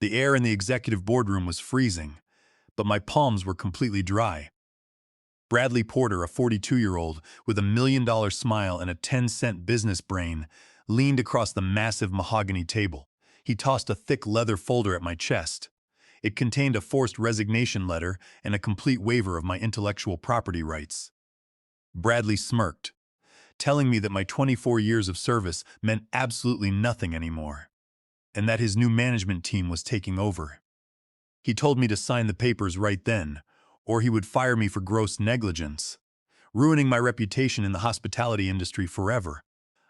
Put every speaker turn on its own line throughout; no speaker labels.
The air in the executive boardroom was freezing, but my palms were completely dry. Bradley Porter, a 42-year-old with a $1 million smile and a 10-cent business brain, leaned across the massive mahogany table. He tossed a thick leather folder at my chest. It contained a forced resignation letter and a complete waiver of my intellectual property rights. Bradley smirked, telling me that my 24 years of service meant absolutely nothing anymore, and that his new management team was taking over. He told me to sign the papers right then, or he would fire me for gross negligence, ruining my reputation in the hospitality industry forever.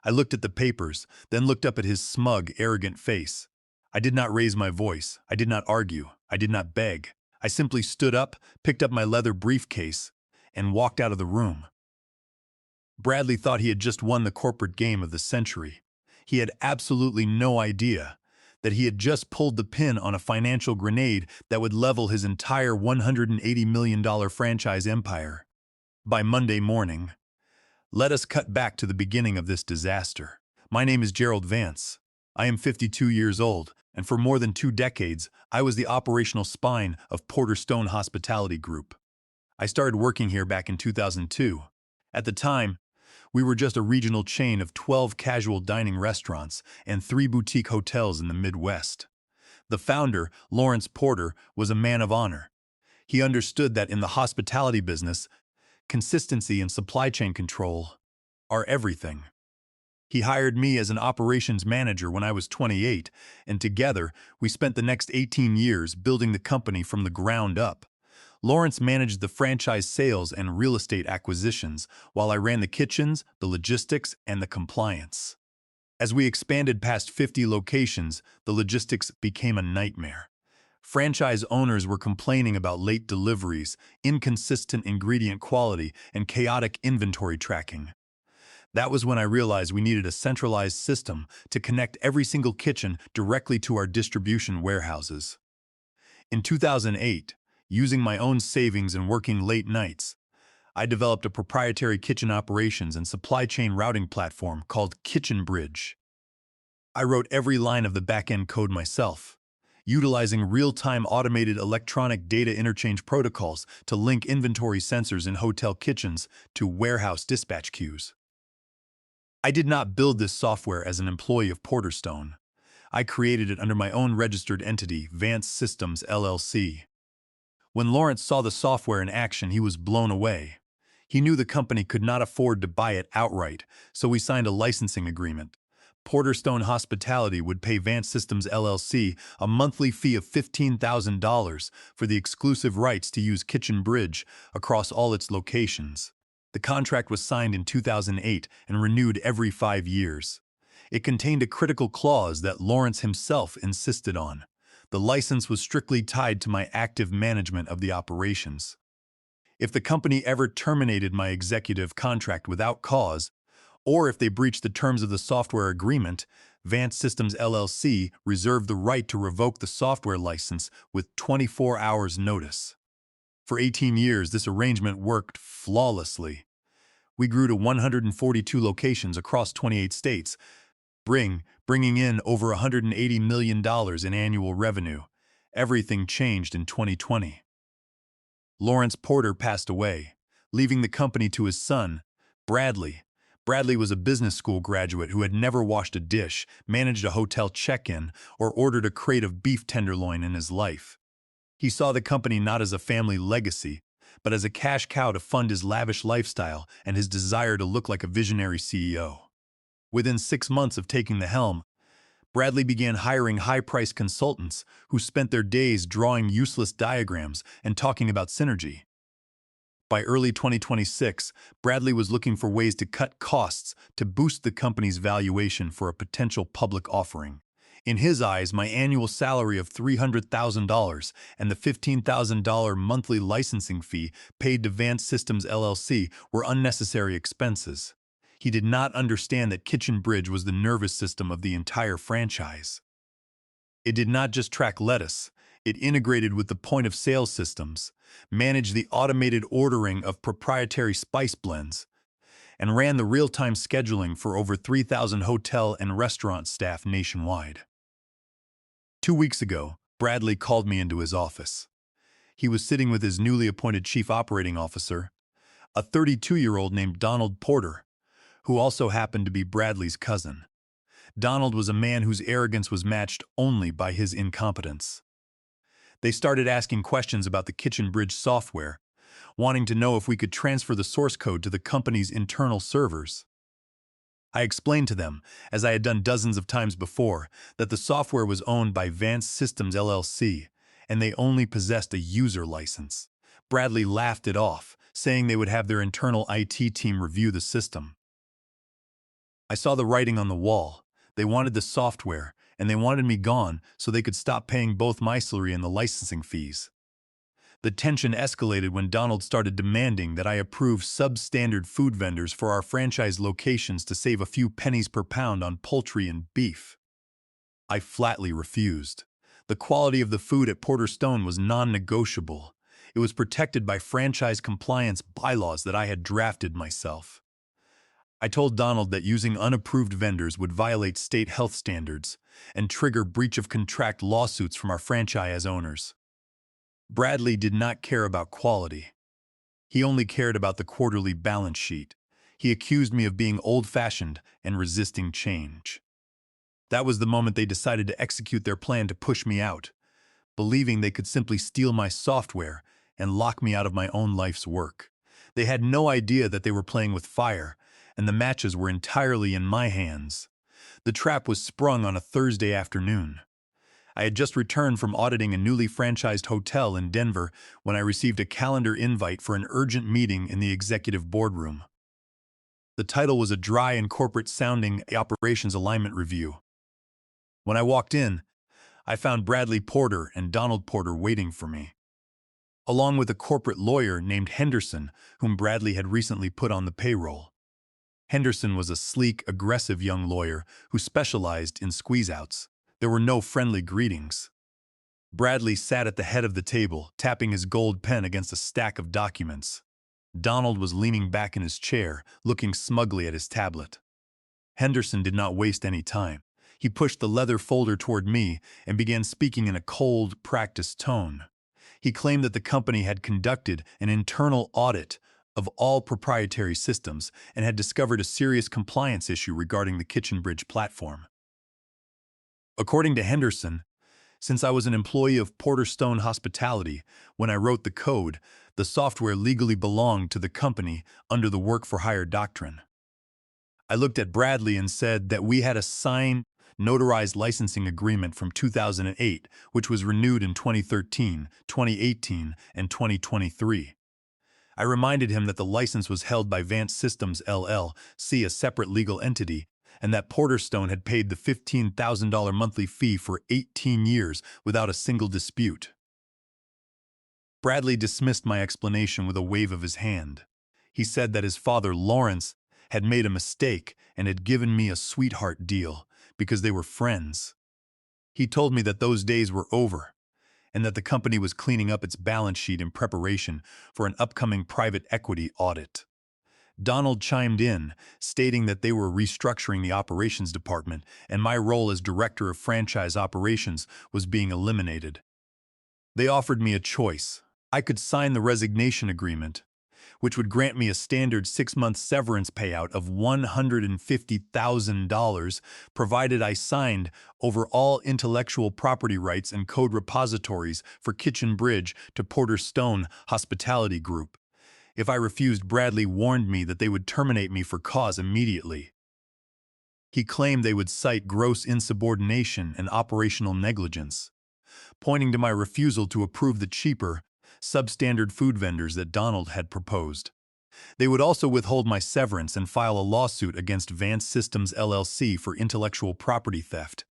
I looked at the papers, then looked up at his smug, arrogant face. I did not raise my voice. I did not argue. I did not beg. I simply stood up, picked up my leather briefcase, and walked out of the room. Bradley thought he had just won the corporate game of the century. He had absolutely no idea that he had just pulled the pin on a financial grenade that would level his entire $180 million franchise empire. By Monday morning, let us cut back to the beginning of this disaster. My name is Gerald Vance. I am 52 years old, and for more than 2 decades, I was the operational spine of Porter Stone Hospitality Group. I started working here back in 2002. At the time, we were just a regional chain of 12 casual dining restaurants and 3 boutique hotels in the Midwest. The founder, Lawrence Porter, was a man of honor. He understood that in the hospitality business, consistency and supply chain control are everything. He hired me as an operations manager when I was 28, and together we spent the next 18 years building the company from the ground up. Lawrence managed the franchise sales and real estate acquisitions, while I ran the kitchens, the logistics, and the compliance. As we expanded past 50 locations, the logistics became a nightmare. Franchise owners were complaining about late deliveries, inconsistent ingredient quality, and chaotic inventory tracking. That was when I realized we needed a centralized system to connect every single kitchen directly to our distribution warehouses. In 2008, using my own savings and working late nights, I developed a proprietary kitchen operations and supply chain routing platform called Kitchen Bridge. I wrote every line of the back-end code myself, utilizing real-time automated electronic data interchange protocols to link inventory sensors in hotel kitchens to warehouse dispatch queues. I did not build this software as an employee of Porter Stone. I created it under my own registered entity, Vance Systems, LLC. When Lawrence saw the software in action, he was blown away. He knew the company could not afford to buy it outright, so we signed a licensing agreement. Porter Stone Hospitality would pay Vance Systems, LLC a monthly fee of $15,000 for the exclusive rights to use Kitchen Bridge across all its locations. The contract was signed in 2008 and renewed every 5 years. It contained a critical clause that Lawrence himself insisted on. The license was strictly tied to my active management of the operations. If the company ever terminated my executive contract without cause, or if they breached the terms of the software agreement, Vance Systems LLC reserved the right to revoke the software license with 24 hours notice. For 18 years, this arrangement worked flawlessly. We grew to 142 locations across 28 states, bringing in over $180 million in annual revenue. Everything changed in 2020. Lawrence Porter passed away, leaving the company to his son, Bradley. Bradley was a business school graduate who had never washed a dish, managed a hotel check-in, or ordered a crate of beef tenderloin in his life. He saw the company not as a family legacy, but as a cash cow to fund his lavish lifestyle and his desire to look like a visionary CEO. Within 6 months of taking the helm, Bradley began hiring high-priced consultants who spent their days drawing useless diagrams and talking about synergy. By early 2026, Bradley was looking for ways to cut costs to boost the company's valuation for a potential public offering. In his eyes, my annual salary of $300,000 and the $15,000 monthly licensing fee paid to Vance Systems LLC were unnecessary expenses. He did not understand that Kitchen Bridge was the nervous system of the entire franchise. It did not just track lettuce, it integrated with the point-of-sale systems, managed the automated ordering of proprietary spice blends, and ran the real-time scheduling for over 3,000 hotel and restaurant staff nationwide. 2 weeks ago, Bradley called me into his office. He was sitting with his newly appointed chief operating officer, a 32-year-old named Donald Porter, who also happened to be Bradley's cousin. Donald was a man whose arrogance was matched only by his incompetence. They started asking questions about the Kitchen Bridge software, wanting to know if we could transfer the source code to the company's internal servers. I explained to them, as I had done dozens of times before, that the software was owned by Vance Systems LLC, and they only possessed a user license. Bradley laughed it off, saying they would have their internal IT team review the system. I saw the writing on the wall. They wanted the software, and they wanted me gone so they could stop paying both my salary and the licensing fees. The tension escalated when Donald started demanding that I approve substandard food vendors for our franchise locations to save a few pennies per pound on poultry and beef. I flatly refused. The quality of the food at Porter Stone was non-negotiable. It was protected by franchise compliance bylaws that I had drafted myself. I told Donald that using unapproved vendors would violate state health standards and trigger breach of contract lawsuits from our franchise owners. Bradley did not care about quality. He only cared about the quarterly balance sheet. He accused me of being old-fashioned and resisting change. That was the moment they decided to execute their plan to push me out, believing they could simply steal my software and lock me out of my own life's work. They had no idea that they were playing with fire, and the matches were entirely in my hands. The trap was sprung on a Thursday afternoon. I had just returned from auditing a newly franchised hotel in Denver when I received a calendar invite for an urgent meeting in the executive boardroom. The title was a dry and corporate-sounding operations alignment review. When I walked in, I found Bradley Porter and Donald Porter waiting for me, along with a corporate lawyer named Henderson, whom Bradley had recently put on the payroll. Henderson was a sleek, aggressive young lawyer who specialized in squeeze-outs. There were no friendly greetings. Bradley sat at the head of the table, tapping his gold pen against a stack of documents. Donald was leaning back in his chair, looking smugly at his tablet. Henderson did not waste any time. He pushed the leather folder toward me and began speaking in a cold, practiced tone. He claimed that the company had conducted an internal audit of all proprietary systems and had discovered a serious compliance issue regarding the Kitchen Bridge platform. According to Henderson, since I was an employee of Porter Stone Hospitality, when I wrote the code, the software legally belonged to the company under the work-for-hire doctrine. I looked at Bradley and said that we had a signed, notarized licensing agreement from 2008, which was renewed in 2013, 2018, and 2023. I reminded him that the license was held by Vance Systems LLC, a separate legal entity, and that Porter Stone had paid the $15,000 monthly fee for 18 years without a single dispute. Bradley dismissed my explanation with a wave of his hand. He said that his father, Lawrence, had made a mistake and had given me a sweetheart deal because they were friends. He told me that those days were over and that the company was cleaning up its balance sheet in preparation for an upcoming private equity audit. Donald chimed in, stating that they were restructuring the operations department and my role as director of franchise operations was being eliminated. They offered me a choice. I could sign the resignation agreement, which would grant me a standard 6-month severance payout of $150,000, provided I signed over all intellectual property rights and code repositories for Kitchen Bridge to Porter Stone Hospitality Group. If I refused, Bradley warned me that they would terminate me for cause immediately. He claimed they would cite gross insubordination and operational negligence, pointing to my refusal to approve the cheaper, substandard food vendors that Donald had proposed. They would also withhold my severance and file a lawsuit against Vance Systems LLC for intellectual property theft,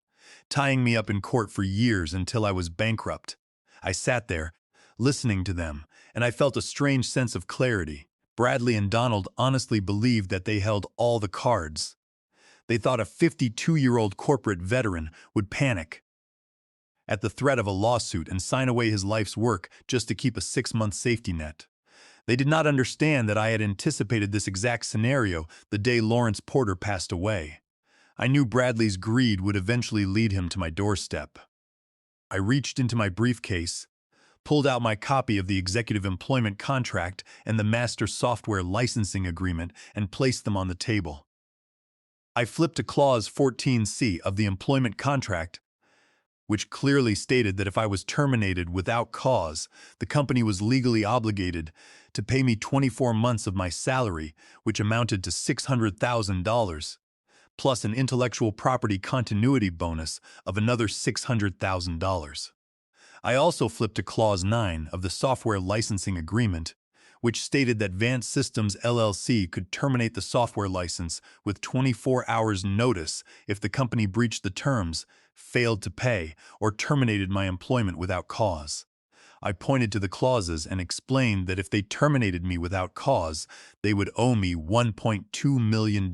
tying me up in court for years until I was bankrupt. I sat there, listening to them, and I felt a strange sense of clarity. Bradley and Donald honestly believed that they held all the cards. They thought a 52-year-old corporate veteran would panic at the threat of a lawsuit and sign away his life's work just to keep a 6-month safety net. They did not understand that I had anticipated this exact scenario the day Lawrence Porter passed away. I knew Bradley's greed would eventually lead him to my doorstep. I reached into my briefcase, pulled out my copy of the executive employment contract and the master software licensing agreement and placed them on the table. I flipped to Clause 14C of the employment contract, which clearly stated that if I was terminated without cause, the company was legally obligated to pay me 24 months of my salary, which amounted to $600,000, plus an intellectual property continuity bonus of another $600,000. I also flipped to Clause 9 of the software licensing agreement, which stated that Vance Systems LLC could terminate the software license with 24 hours' notice if the company breached the terms, failed to pay, or terminated my employment without cause. I pointed to the clauses and explained that if they terminated me without cause, they would owe me $1.2 million.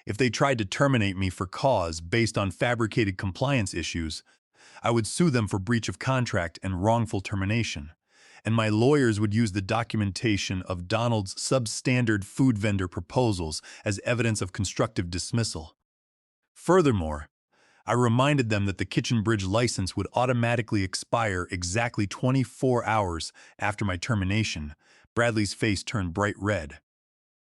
If they tried to terminate me for cause based on fabricated compliance issues, I would sue them for breach of contract and wrongful termination, and my lawyers would use the documentation of Donald's substandard food vendor proposals as evidence of constructive dismissal. Furthermore, I reminded them that the Kitchen Bridge license would automatically expire exactly 24 hours after my termination. Bradley's face turned bright red.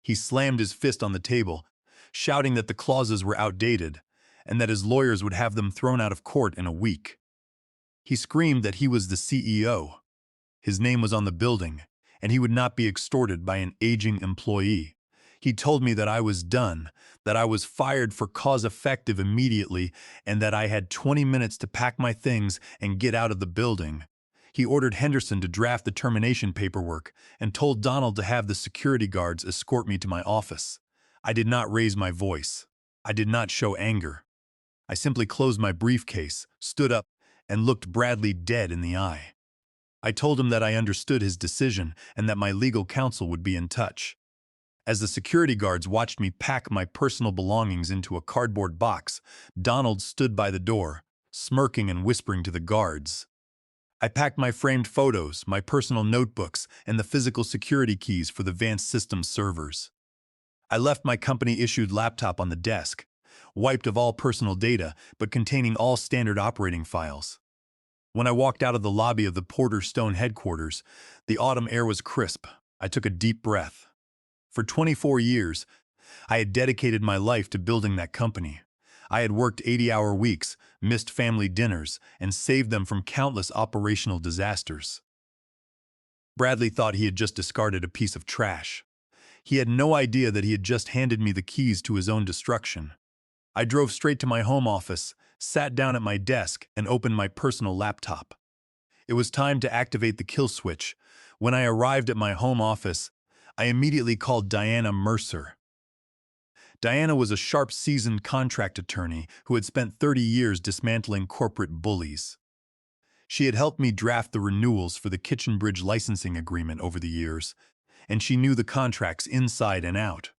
He slammed his fist on the table, shouting that the clauses were outdated and that his lawyers would have them thrown out of court in a week. He screamed that he was the CEO. His name was on the building, and he would not be extorted by an aging employee. He told me that I was done, that I was fired for cause effective immediately, and that I had 20 minutes to pack my things and get out of the building. He ordered Henderson to draft the termination paperwork and told Donald to have the security guards escort me to my office. I did not raise my voice. I did not show anger. I simply closed my briefcase, stood up, and looked Bradley dead in the eye. I told him that I understood his decision and that my legal counsel would be in touch. As the security guards watched me pack my personal belongings into a cardboard box, Donald stood by the door, smirking and whispering to the guards. I packed my framed photos, my personal notebooks, and the physical security keys for the Vance Systems servers. I left my company-issued laptop on the desk, wiped of all personal data, but containing all standard operating files. When I walked out of the lobby of the Porter Stone headquarters, the autumn air was crisp. I took a deep breath. For 24 years, I had dedicated my life to building that company. I had worked 80-hour weeks, missed family dinners, and saved them from countless operational disasters. Bradley thought he had just discarded a piece of trash. He had no idea that he had just handed me the keys to his own destruction. I drove straight to my home office, sat down at my desk, and opened my personal laptop. It was time to activate the kill switch. When I arrived at my home office, I immediately called Diana Mercer. Diana was a sharp, seasoned contract attorney who had spent 30 years dismantling corporate bullies. She had helped me draft the renewals for the Kitchen Bridge licensing agreement over the years, and she knew the contracts inside and out.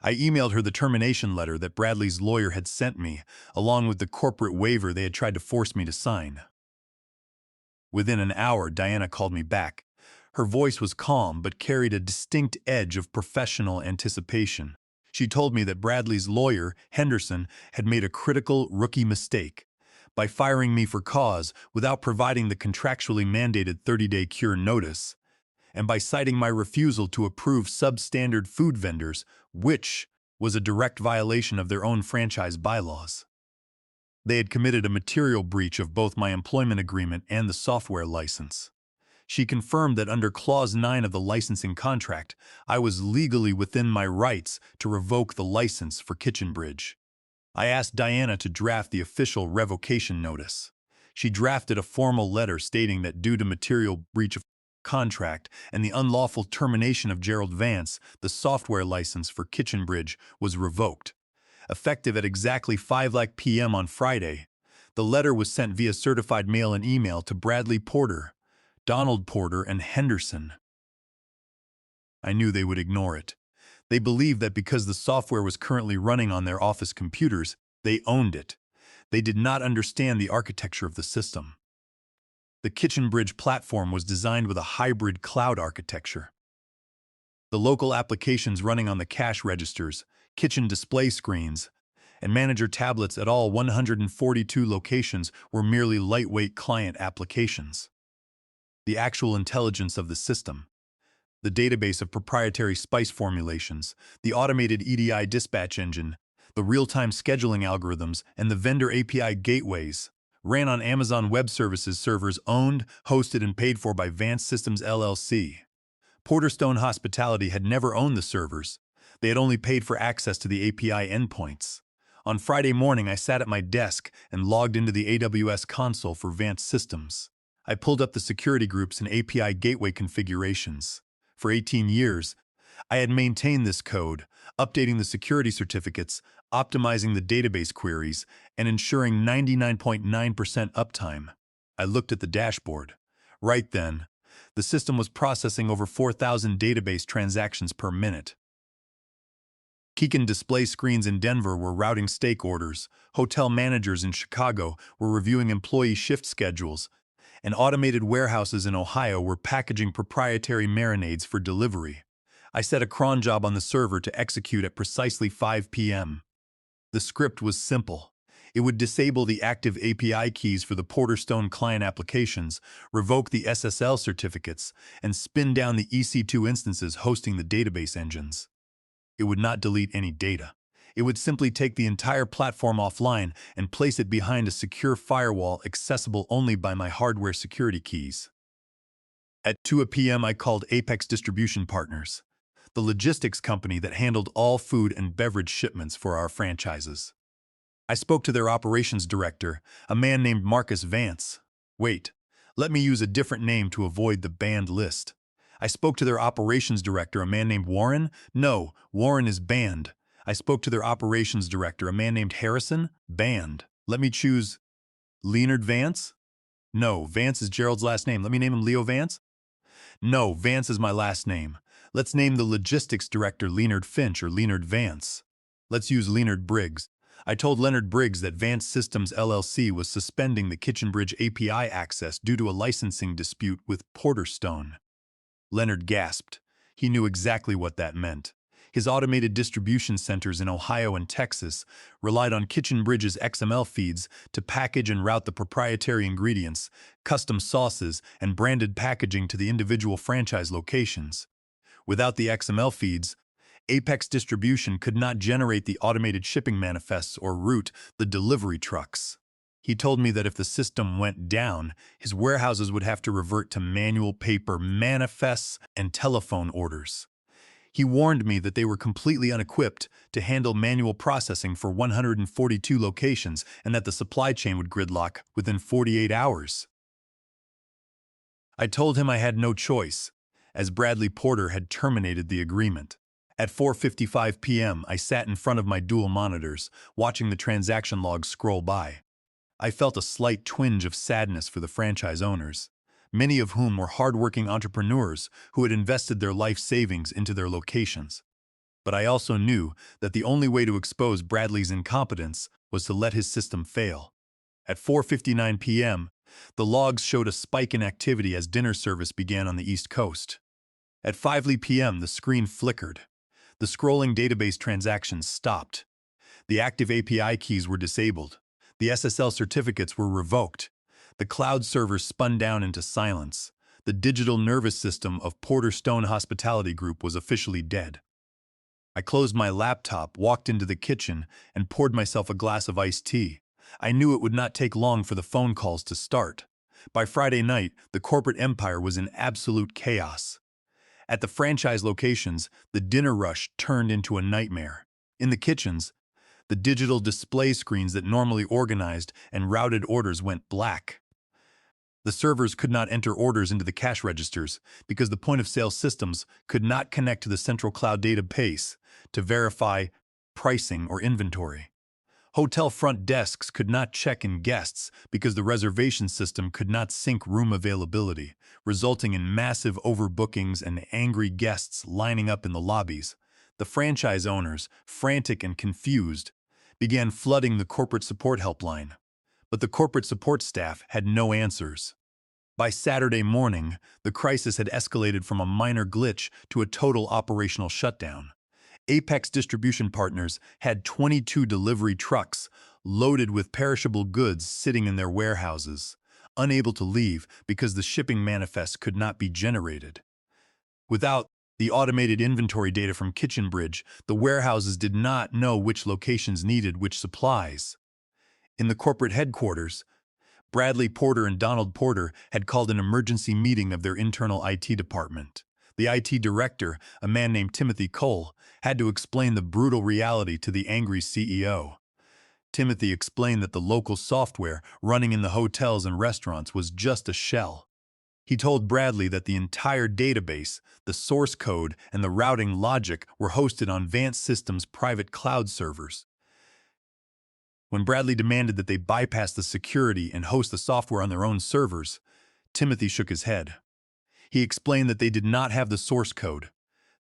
I emailed her the termination letter that Bradley's lawyer had sent me, along with the corporate waiver they had tried to force me to sign. Within an hour, Diana called me back. Her voice was calm but carried a distinct edge of professional anticipation. She told me that Bradley's lawyer, Henderson, had made a critical rookie mistake by firing me for cause without providing the contractually mandated 30-day cure notice, and by citing my refusal to approve substandard food vendors, which was a direct violation of their own franchise bylaws. They had committed a material breach of both my employment agreement and the software license. She confirmed that under Clause 9 of the licensing contract, I was legally within my rights to revoke the license for Kitchen Bridge. I asked Diana to draft the official revocation notice. She drafted a formal letter stating that due to material breach of contract and the unlawful termination of Gerald Vance, the software license for Kitchen Bridge was revoked. Effective at exactly 5 p.m. on Friday, the letter was sent via certified mail and email to Bradley Porter, Donald Porter, and Henderson. I knew they would ignore it. They believed that because the software was currently running on their office computers, they owned it. They did not understand the architecture of the system. The Kitchen Bridge platform was designed with a hybrid cloud architecture. The local applications running on the cash registers, kitchen display screens, and manager tablets at all 142 locations were merely lightweight client applications. The actual intelligence of the system, the database of proprietary spice formulations, the automated EDI dispatch engine, the real-time scheduling algorithms, and the vendor API gateways, ran on Amazon Web Services servers owned, hosted, and paid for by Vance Systems LLC. Porterstone Hospitality had never owned the servers. They had only paid for access to the API endpoints. On Friday morning, I sat at my desk and logged into the AWS console for Vance Systems. I pulled up the security groups and API gateway configurations. For 18 years, I had maintained this code, updating the security certificates, optimizing the database queries, and ensuring 99.9% uptime. I looked at the dashboard. Right then, the system was processing over 4,000 database transactions per minute. Beacon display screens in Denver were routing steak orders, hotel managers in Chicago were reviewing employee shift schedules, and automated warehouses in Ohio were packaging proprietary marinades for delivery. I set a cron job on the server to execute at precisely 5 p.m. The script was simple. It would disable the active API keys for the Porterstone client applications, revoke the SSL certificates, and spin down the EC2 instances hosting the database engines. It would not delete any data. It would simply take the entire platform offline and place it behind a secure firewall accessible only by my hardware security keys. At 2 p.m. I called Apex Distribution Partners, the logistics company that handled all food and beverage shipments for our franchises. I spoke to their operations director, a man named Marcus Vance. Wait, let me use a different name to avoid the banned list. I spoke to their operations director, a man named Warren. No, Warren is banned. I spoke to their operations director, a man named Harrison. Banned. Let me choose Leonard Vance? No, Vance is Gerald's last name. Let me name him Leo Vance? No, Vance is my last name. Let's name the logistics director Leonard Finch or Leonard Vance. Let's use Leonard Briggs. I told Leonard Briggs that Vance Systems LLC was suspending the KitchenBridge API access due to a licensing dispute with Porterstone. Leonard gasped. He knew exactly what that meant. His automated distribution centers in Ohio and Texas relied on KitchenBridge's XML feeds to package and route the proprietary ingredients, custom sauces, and branded packaging to the individual franchise locations. Without the XML feeds, Apex Distribution could not generate the automated shipping manifests or route the delivery trucks. He told me that if the system went down, his warehouses would have to revert to manual paper manifests and telephone orders. He warned me that they were completely unequipped to handle manual processing for 142 locations and that the supply chain would gridlock within 48 hours. I told him I had no choice, as Bradley Porter had terminated the agreement. At 4:55 p.m., I sat in front of my dual monitors, watching the transaction logs scroll by. I felt a slight twinge of sadness for the franchise owners, many of whom were hardworking entrepreneurs who had invested their life savings into their locations. But I also knew that the only way to expose Bradley's incompetence was to let his system fail. At 4:59 p.m., the logs showed a spike in activity as dinner service began on the East Coast. At 5 p.m., the screen flickered. The scrolling database transactions stopped. The active API keys were disabled. The SSL certificates were revoked. The cloud servers spun down into silence. The digital nervous system of Porterstone Hospitality Group was officially dead. I closed my laptop, walked into the kitchen, and poured myself a glass of iced tea. I knew it would not take long for the phone calls to start. By Friday night, the corporate empire was in absolute chaos. At the franchise locations, the dinner rush turned into a nightmare. In the kitchens, the digital display screens that normally organized and routed orders went black. The servers could not enter orders into the cash registers because the point-of-sale systems could not connect to the central cloud database to verify pricing or inventory. Hotel front desks could not check in guests because the reservation system could not sync room availability, resulting in massive overbookings and angry guests lining up in the lobbies. The franchise owners, frantic and confused, began flooding the corporate support helpline. But the corporate support staff had no answers. By Saturday morning, the crisis had escalated from a minor glitch to a total operational shutdown. Apex Distribution Partners had 22 delivery trucks loaded with perishable goods sitting in their warehouses, unable to leave because the shipping manifest could not be generated. Without the automated inventory data from Kitchen Bridge, the warehouses did not know which locations needed which supplies. In the corporate headquarters, Bradley Porter and Donald Porter had called an emergency meeting of their internal IT department. The IT director, a man named Timothy Cole, had to explain the brutal reality to the angry CEO. Timothy explained that the local software running in the hotels and restaurants was just a shell. He told Bradley that the entire database, the source code, and the routing logic were hosted on Vance Systems' private cloud servers. When Bradley demanded that they bypass the security and host the software on their own servers, Timothy shook his head. He explained that they did not have the source code,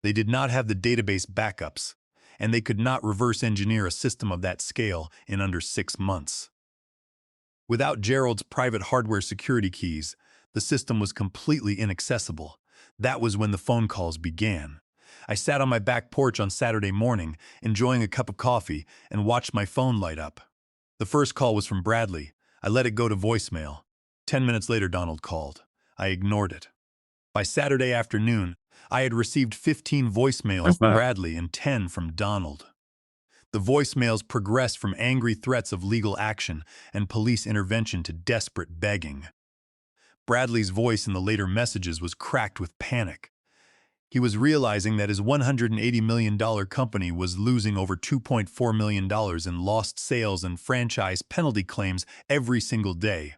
they did not have the database backups, and they could not reverse engineer a system of that scale in under 6 months. Without Gerald's private hardware security keys, the system was completely inaccessible. That was when the phone calls began. I sat on my back porch on Saturday morning, enjoying a cup of coffee, and watched my phone light up. The first call was from Bradley. I let it go to voicemail. 10 minutes later, Donald called. I ignored it. By Saturday afternoon, I had received 15 voicemails from Bradley and 10 from Donald. The voicemails progressed from angry threats of legal action and police intervention to desperate begging. Bradley's voice in the later messages was cracked with panic. He was realizing that his $180 million company was losing over $2.4 million in lost sales and franchise penalty claims every single day.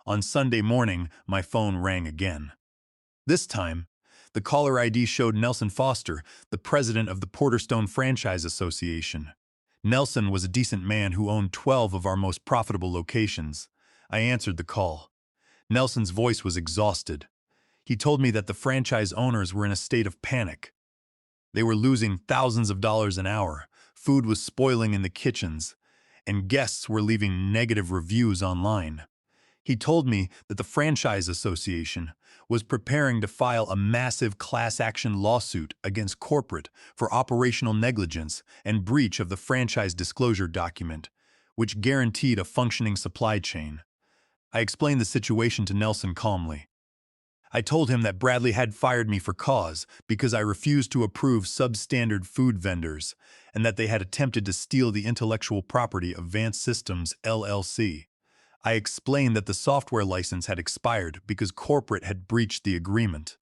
On Sunday morning, my phone rang again. This time, the caller ID showed Nelson Foster, the president of the Porterstone Franchise Association. Nelson was a decent man who owned 12 of our most profitable locations. I answered the call. Nelson's voice was exhausted. He told me that the franchise owners were in a state of panic. They were losing thousands of dollars an hour, food was spoiling in the kitchens, and guests were leaving negative reviews online. He told me that the Franchise Association was preparing to file a massive class action lawsuit against corporate for operational negligence and breach of the franchise disclosure document, which guaranteed a functioning supply chain. I explained the situation to Nelson calmly. I told him that Bradley had fired me for cause because I refused to approve substandard food vendors and that they had attempted to steal the intellectual property of Vance Systems, LLC. I explained that the software license had expired because corporate had breached the agreement.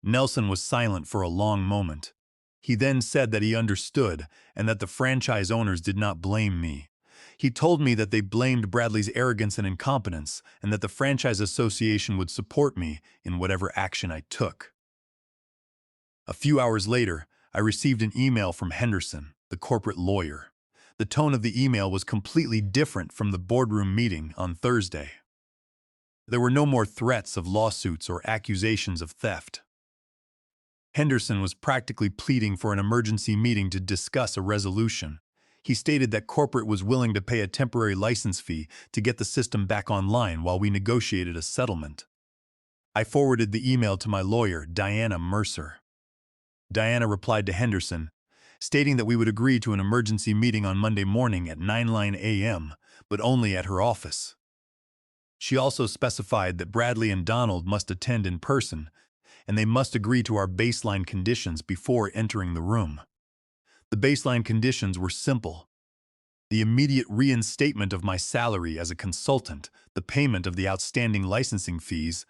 Nelson was silent for a long moment. He then said that he understood and that the franchise owners did not blame me. He told me that they blamed Bradley's arrogance and incompetence and that the Franchise Association would support me in whatever action I took. A few hours later, I received an email from Henderson, the corporate lawyer. The tone of the email was completely different from the boardroom meeting on Thursday. There were no more threats of lawsuits or accusations of theft. Henderson was practically pleading for an emergency meeting to discuss a resolution. He stated that corporate was willing to pay a temporary license fee to get the system back online while we negotiated a settlement. I forwarded the email to my lawyer, Diana Mercer. Diana replied to Henderson, stating that we would agree to an emergency meeting on Monday morning at 9 a.m., but only at her office. She also specified that Bradley and Donald must attend in person, and they must agree to our baseline conditions before entering the room. The baseline conditions were simple: the immediate reinstatement of my salary as a consultant, the payment of the outstanding licensing fees,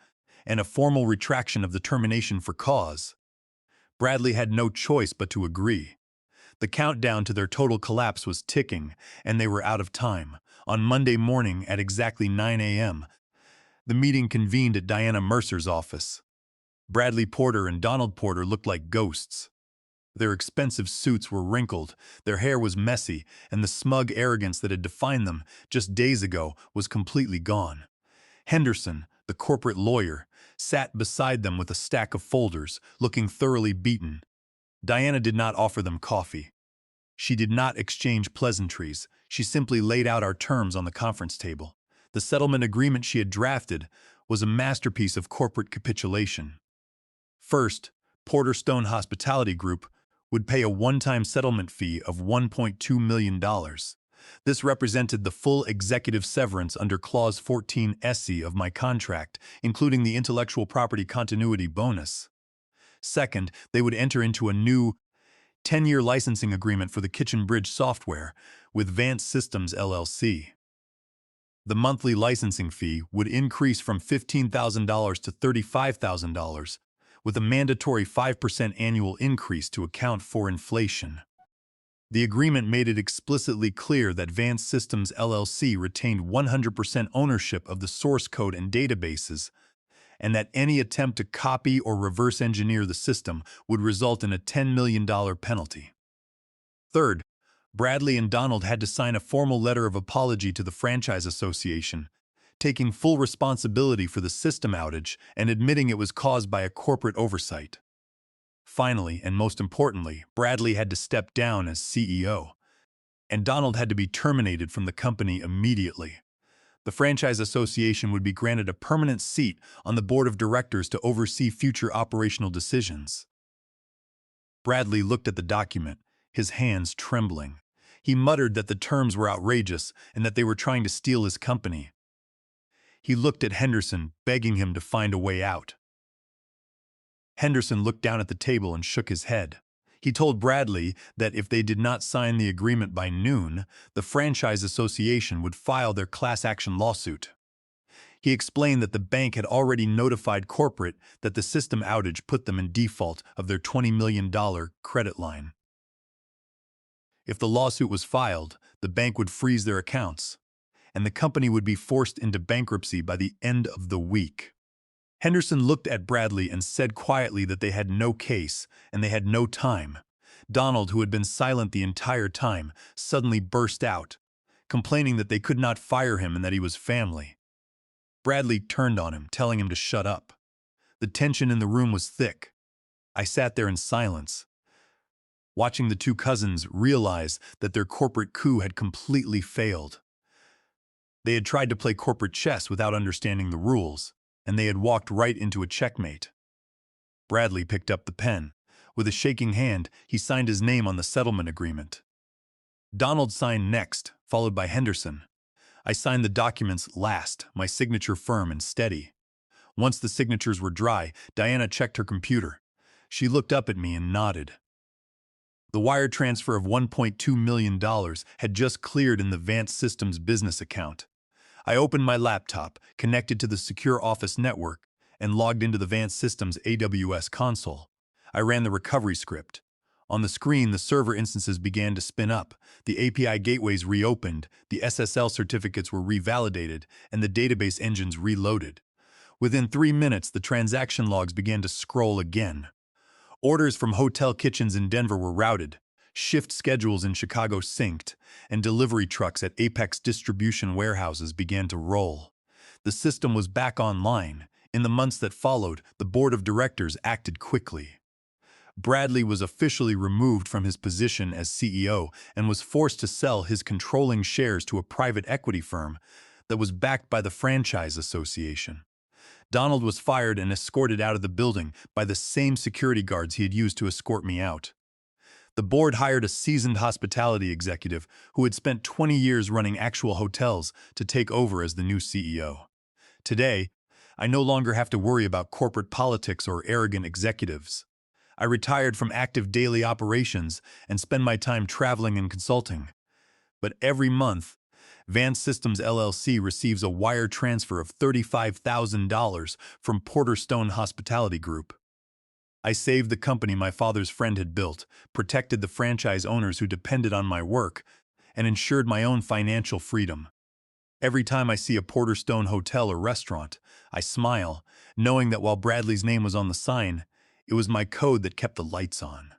and a formal retraction of the termination for cause. Bradley had no choice but to agree. The countdown to their total collapse was ticking, and they were out of time. On Monday morning at exactly 9 a.m., the meeting convened at Diana Mercer's office. Bradley Porter and Donald Porter looked like ghosts. Their expensive suits were wrinkled, their hair was messy, and the smug arrogance that had defined them just days ago was completely gone. Henderson, the corporate lawyer, sat beside them with a stack of folders, looking thoroughly beaten. Diana did not offer them coffee. She did not exchange pleasantries. She simply laid out our terms on the conference table. The settlement agreement she had drafted was a masterpiece of corporate capitulation. First, Porterstone Hospitality Group would pay a one-time settlement fee of $1.2 million. This represented the full executive severance under Clause 14 SE of my contract, including the intellectual property continuity bonus. Second, they would enter into a new 10-year licensing agreement for the Kitchen Bridge software with Vance Systems LLC. The monthly licensing fee would increase from $15,000 to $35,000, with a mandatory 5% annual increase to account for inflation. The agreement made it explicitly clear that Vance Systems LLC retained 100% ownership of the source code and databases, and that any attempt to copy or reverse engineer the system would result in a $10 million penalty. Third, Bradley and Donald had to sign a formal letter of apology to the Franchise Association, taking full responsibility for the system outage and admitting it was caused by a corporate oversight. Finally, and most importantly, Bradley had to step down as CEO, and Donald had to be terminated from the company immediately. The Franchise Association would be granted a permanent seat on the board of directors to oversee future operational decisions. Bradley looked at the document, his hands trembling. He muttered that the terms were outrageous and that they were trying to steal his company. He looked at Henderson, begging him to find a way out. Henderson looked down at the table and shook his head. He told Bradley that if they did not sign the agreement by noon, the Franchise Association would file their class action lawsuit. He explained that the bank had already notified corporate that the system outage put them in default of their $20 million credit line. If the lawsuit was filed, the bank would freeze their accounts, and the company would be forced into bankruptcy by the end of the week. Henderson looked at Bradley and said quietly that they had no case and they had no time. Donald, who had been silent the entire time, suddenly burst out, complaining that they could not fire him and that he was family. Bradley turned on him, telling him to shut up. The tension in the room was thick. I sat there in silence, watching the two cousins realize that their corporate coup had completely failed. They had tried to play corporate chess without understanding the rules, and they had walked right into a checkmate. Bradley picked up the pen. With a shaking hand, he signed his name on the settlement agreement. Donald signed next, followed by Henderson. I signed the documents last, my signature firm and steady. Once the signatures were dry, Diana checked her computer. She looked up at me and nodded. The wire transfer of $1.2 million had just cleared in the Vance Systems business account. I opened my laptop, connected to the secure office network, and logged into the Vance Systems AWS console. I ran the recovery script. On the screen, the server instances began to spin up, the API gateways reopened, the SSL certificates were revalidated, and the database engines reloaded. Within 3 minutes, the transaction logs began to scroll again. Orders from hotel kitchens in Denver were routed, shift schedules in Chicago synced, and delivery trucks at Apex distribution warehouses began to roll. The system was back online. In the months that followed, the board of directors acted quickly. Bradley was officially removed from his position as CEO and was forced to sell his controlling shares to a private equity firm that was backed by the Franchise Association. Donald was fired and escorted out of the building by the same security guards he had used to escort me out. The board hired a seasoned hospitality executive who had spent 20 years running actual hotels to take over as the new CEO. Today, I no longer have to worry about corporate politics or arrogant executives. I retired from active daily operations and spend my time traveling and consulting. But every month, Vance Systems LLC receives a wire transfer of $35,000 from Porter Stone Hospitality Group. I saved the company my father's friend had built, protected the franchise owners who depended on my work, and ensured my own financial freedom. Every time I see a Porter Stone hotel or restaurant, I smile, knowing that while Bradley's name was on the sign, it was my code that kept the lights on.